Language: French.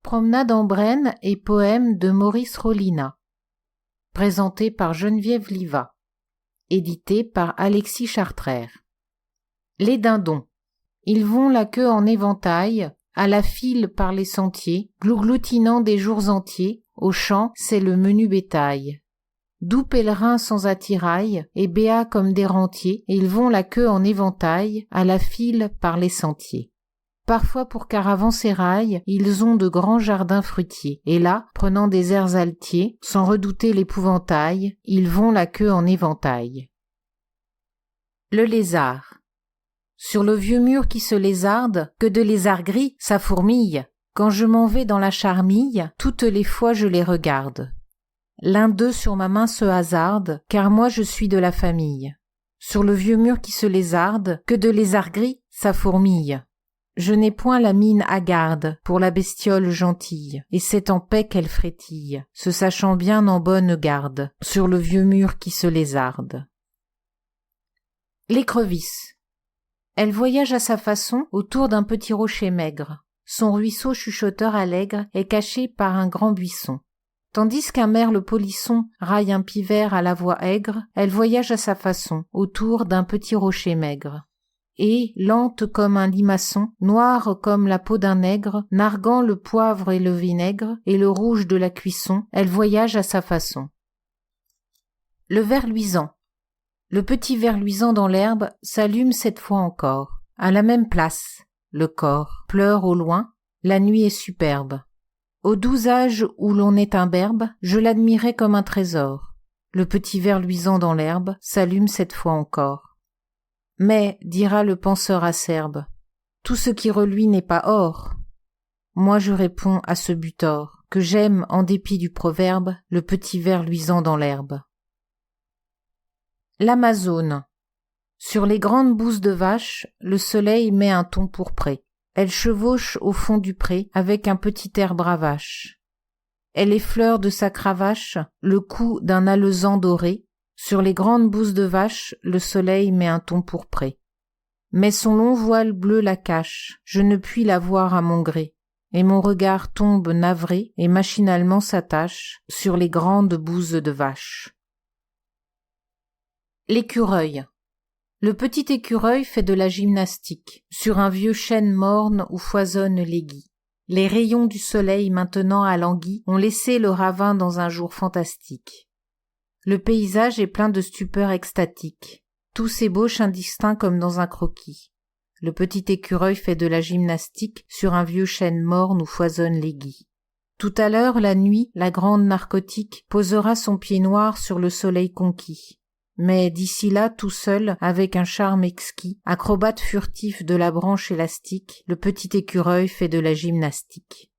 Promenade en Brenne et poème de Maurice Rollinat. Présenté par Geneviève Livat. Édité par Alexis Chartrère. Les dindons. Ils vont la queue en éventail, à la file par les sentiers, glougloutinant des jours entiers, au champ c'est le menu bétail. Doux pèlerins sans attirail, et béats comme des rentiers, ils vont la queue en éventail, à la file par les sentiers. Parfois pour caravansérail, ils ont de grands jardins fruitiers, et là, prenant des airs altiers, sans redouter l'épouvantail, ils vont la queue en éventail. Le lézard. Sur le vieux mur qui se lézarde, que de lézards gris, ça fourmille. Quand je m'en vais dans la charmille, toutes les fois je les regarde. L'un d'eux sur ma main se hasarde, car moi je suis de la famille. Sur le vieux mur qui se lézarde, que de lézards gris, ça fourmille. Je n'ai point la mine hagarde pour la bestiole gentille, et c'est en paix qu'elle frétille, se sachant bien en bonne garde, sur le vieux mur qui se lézarde. L'écrevisse. Elle voyage à sa façon autour d'un petit rocher maigre. Son ruisseau chuchoteur allègre est caché par un grand buisson. Tandis qu'un merle polisson raille un pivert à la voix aigre, elle voyage à sa façon autour d'un petit rocher maigre. Et, lente comme un limaçon, noire comme la peau d'un nègre, narguant le poivre et le vinaigre et le rouge de la cuisson, elle voyage à sa façon. Le ver luisant. Le petit ver luisant dans l'herbe s'allume cette fois encore. À la même place, le cor pleure au loin, la nuit est superbe. Au doux âge où l'on est imberbe, je l'admirais comme un trésor. Le petit ver luisant dans l'herbe s'allume cette fois encore. Mais, dira le penseur acerbe, tout ce qui reluit n'est pas or. Moi je réponds à ce butor, que j'aime, en dépit du proverbe, le petit ver luisant dans l'herbe. L'Amazone. Sur les grandes bouses de vache, le soleil met un ton pourpré. Elle chevauche au fond du pré avec un petit air bravache. Elle effleure de sa cravache le cou d'un alezan doré. Sur les grandes bouses de vache, le soleil met un ton pourpré. Mais son long voile bleu la cache, je ne puis la voir à mon gré, et mon regard tombe navré et machinalement s'attache sur les grandes bouses de vache. L'écureuil. Le petit écureuil fait de la gymnastique, sur un vieux chêne morne où foisonnent les gui. Les rayons du soleil maintenant alanguis ont laissé le ravin dans un jour fantastique. Le paysage est plein de stupeur extatique. Tout s'ébauche indistinct comme dans un croquis. Le petit écureuil fait de la gymnastique sur un vieux chêne morne où foisonnent les gui. Tout à l'heure, la nuit, la grande narcotique posera son pied noir sur le soleil conquis. Mais d'ici là, tout seul, avec un charme exquis, acrobate furtif de la branche élastique, le petit écureuil fait de la gymnastique.